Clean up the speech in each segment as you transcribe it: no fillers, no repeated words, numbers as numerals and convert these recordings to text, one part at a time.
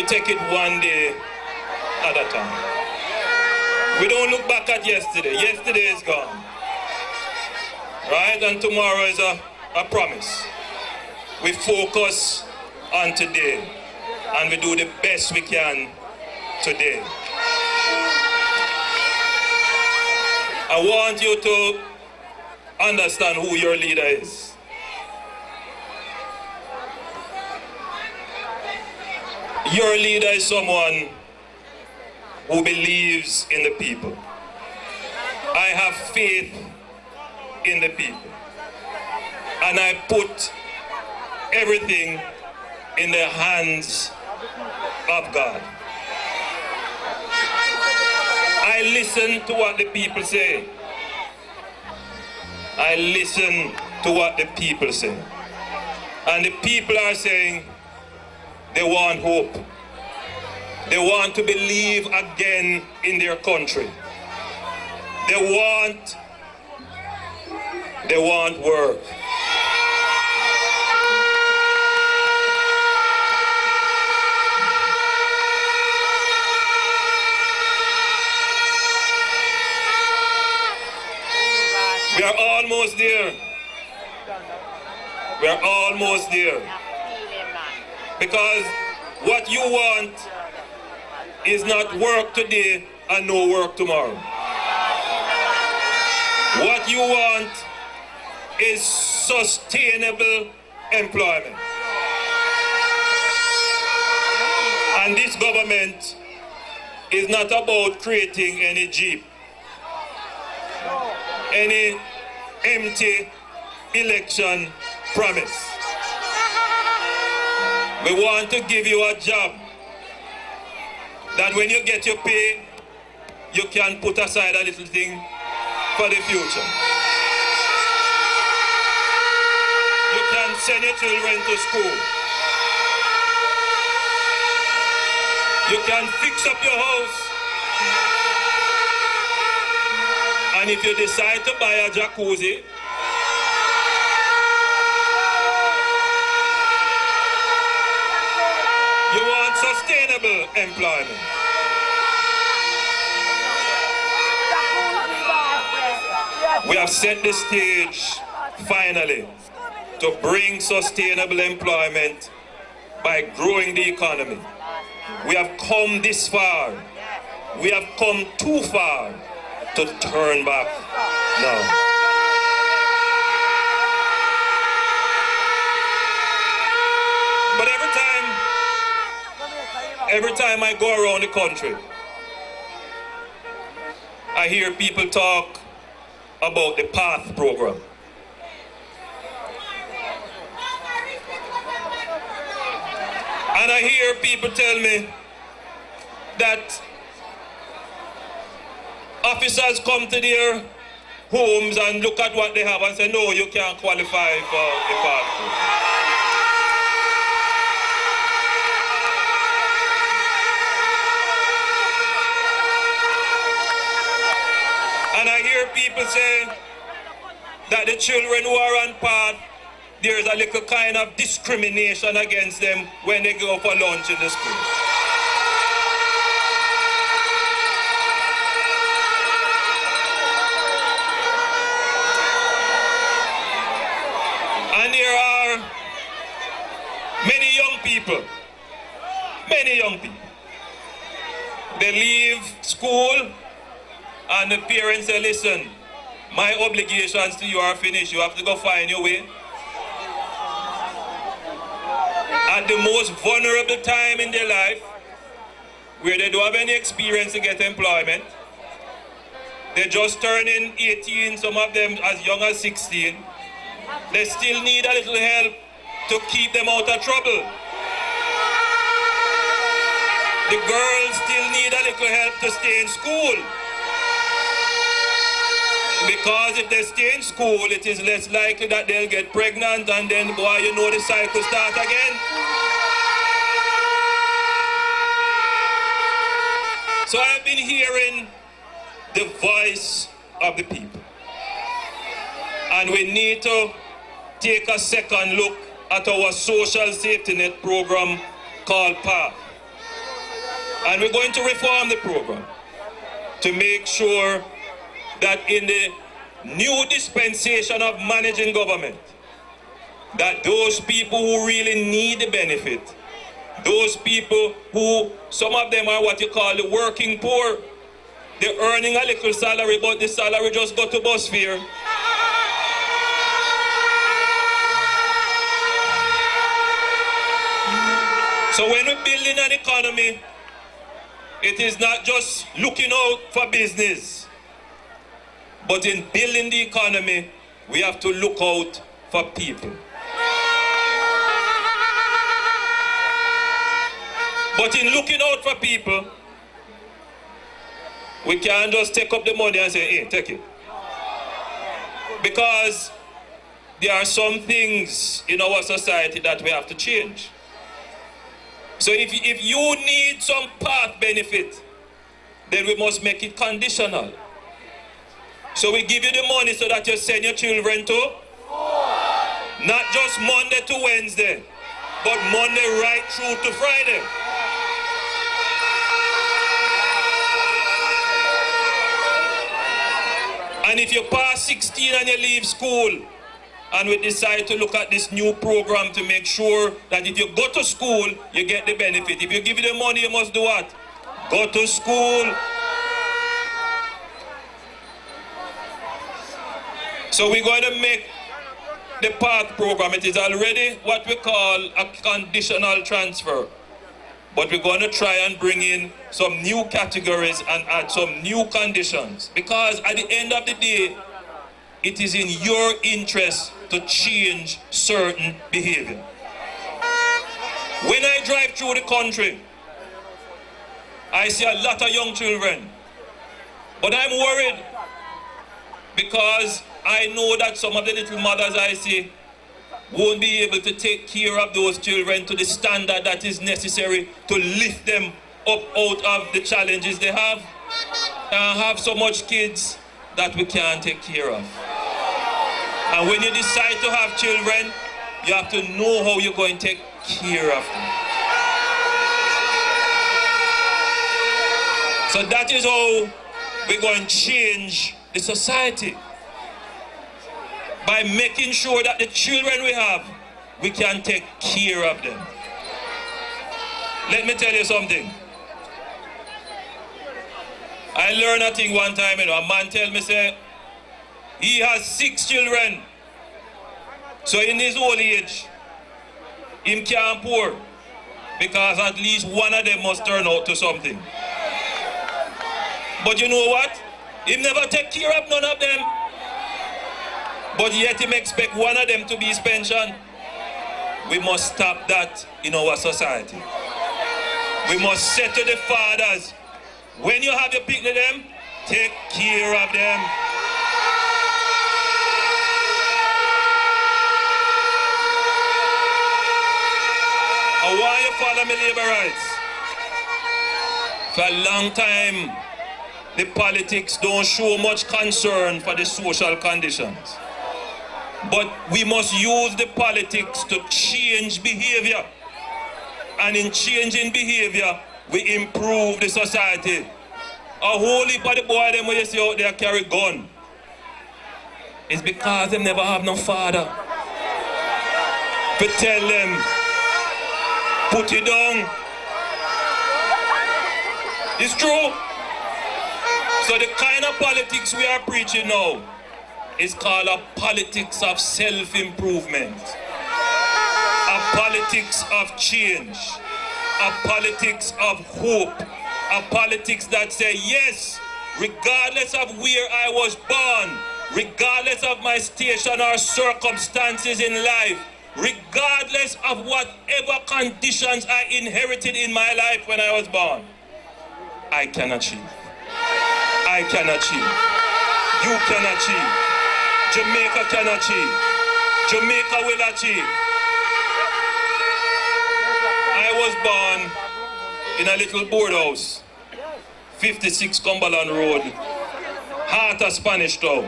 We take it one day at a time. We don't look back at yesterday. Yesterday is gone. Right? And tomorrow is a promise. We focus on today. And we do the best we can today. I want you to understand who your leader is. Your leader is someone who believes in the people. I have faith in the people. And I put everything in the hands of God. I listen to what the people say. I listen to what the people say. And the people are saying they want hope. They want to believe again in their country. They want work. We are almost there. We are almost there. Because what you want is not work today and no work tomorrow. What you want is sustainable employment. And this government is not about creating any Jeep, any empty election promise. We want to give you a job that when you get your pay, you can put aside a little thing for the future. You can send your children to school. You can fix up your house. And if you decide to buy a jacuzzi, you want sustainable employment. We have set the stage, finally, to bring sustainable employment by growing the economy. We have come this far. We have come too far to turn back now. But every time I go around the country, I hear people talk about the PATH program. And I hear people tell me that officers come to their homes and look at what they have and say, no, you can't qualify for the PATH program. And I hear people say that the children who are on PATH, there's a little kind of discrimination against them when they go for lunch in the school. And there are many young people. They leave school and the parents say, listen, my obligations to you are finished. You have to go find your way. At the most vulnerable time in their life, where they don't have any experience to get employment, they just turning 18, some of them as young as 16. They still need a little help to keep them out of trouble. The girls still need a little help to stay in school. Because if they stay in school, it is less likely that they'll get pregnant and then, boy, you know the cycle starts again. So I've been hearing the voice of the people. And we need to take a second look at our social safety net program called PATH. And we're going to reform the program to make sure that in the new dispensation of managing government, that those people who really need the benefit, those people who, some of them are what you call the working poor, they're earning a little salary, but the salary just go to bus fare. So when we're building an economy, it is not just looking out for business, but in building the economy, we have to look out for people. But in looking out for people, we can't just take up the money and say, hey, take it. Because there are some things in our society that we have to change. So if you need some path benefit, then we must make it conditional. So we give you the money so that you send your children to, not just Monday to Wednesday, but Monday right through to Friday. And if you pass 16 and you leave school, and we decide to look at this new program to make sure that if you go to school, you get the benefit. If you give you the money, you must do what? Go to school. So we're going to make the PATH program, it is already what we call a conditional transfer. But we're going to try and bring in some new categories and add some new conditions. Because at the end of the day, it is in your interest to change certain behavior. When I drive through the country, I see a lot of young children. But I'm worried because I know that some of the little mothers I see won't be able to take care of those children to the standard that is necessary to lift them up out of the challenges they have. And have so much kids that we can't take care of. And when you decide to have children, you have to know how you're going to take care of them. So that is how we're going to change the society. By making sure that the children we have, we can take care of them. Let me tell you something. I learned a thing one time, a man tell me, say, he has 6 children. So in his old age, him can't poor, because at least one of them must turn out to something. But you know what? He never take care of none of them. But yet him expect one of them to be his pension. We must stop that in our society. We must say to the fathers, when you have your picnic them, take care of them. I want you to follow me labor rights. For a long time, the politics don't show much concern for the social conditions. But we must use the politics to change behavior. And in changing behavior, we improve the society. A whole heap of the boy them when you see out there carry gun, it's because they never have no father to tell them, put it down. It's true. So the kind of politics we are preaching now is called a politics of self-improvement, a politics of change, a politics of hope, a politics that say, yes, regardless of where I was born, regardless of my station or circumstances in life, regardless of whatever conditions I inherited in my life when I was born, I can achieve. I can achieve. You can achieve. Jamaica can achieve. Jamaica will achieve. I was born in a little board house, 56 Cumberland Road, heart of Spanish Town.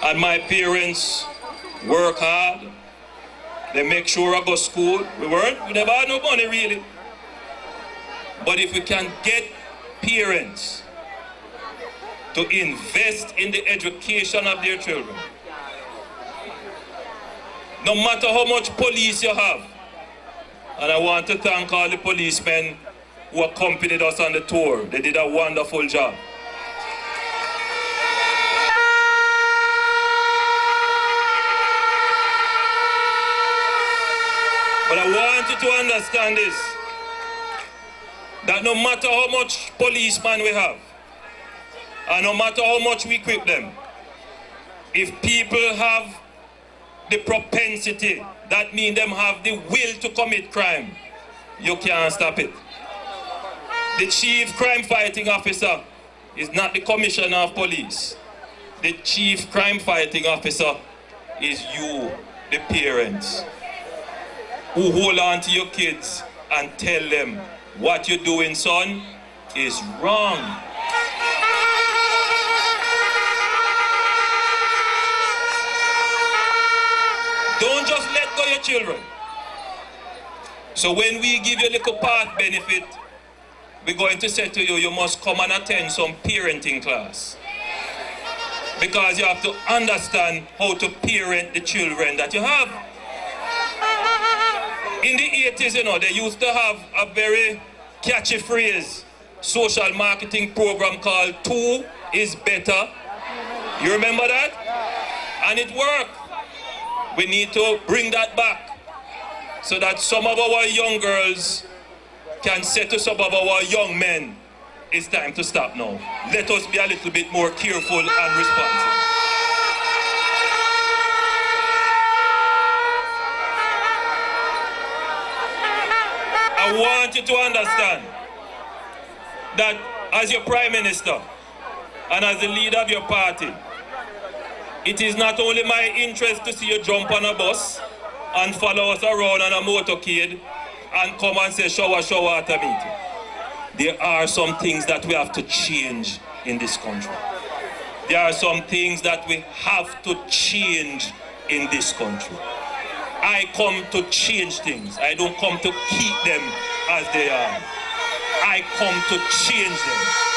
And my parents work hard, They make sure I go to school. We never had no money really. But if we can get parents to invest in the education of their children, no matter how much police you have, and I want to thank all the policemen who accompanied us on the tour. They did a wonderful job. But I want you to understand this, that no matter how much policemen we have, and no matter how much we equip them, if people have the propensity, that means them have the will to commit crime, you can't stop it. The chief crime fighting officer is not the commissioner of police. The chief crime fighting officer is you, the parents, who hold on to your kids and tell them, what you're doing, son, is wrong. Don't just let go your children. So when we give you a little path benefit, we're going to say to you, you must come and attend some parenting class. Because you have to understand how to parent the children that you have. In the 80s, you know, they used to have a very catchy phrase, social marketing program called 2 is better. You remember that? And it worked. We need to bring that back so that some of our young girls can say to some of our young men, it's time to stop now. Let us be a little bit more careful and responsible. I want you to understand that as your Prime Minister and as the leader of your party, it is not only my interest to see you jump on a bus and follow us around on a motorcade and come and say shower at a meeting. There are some things that we have to change in this country. There are some things that we have to change in this country. I come to change things. I don't come to keep them as they are. I come to change them.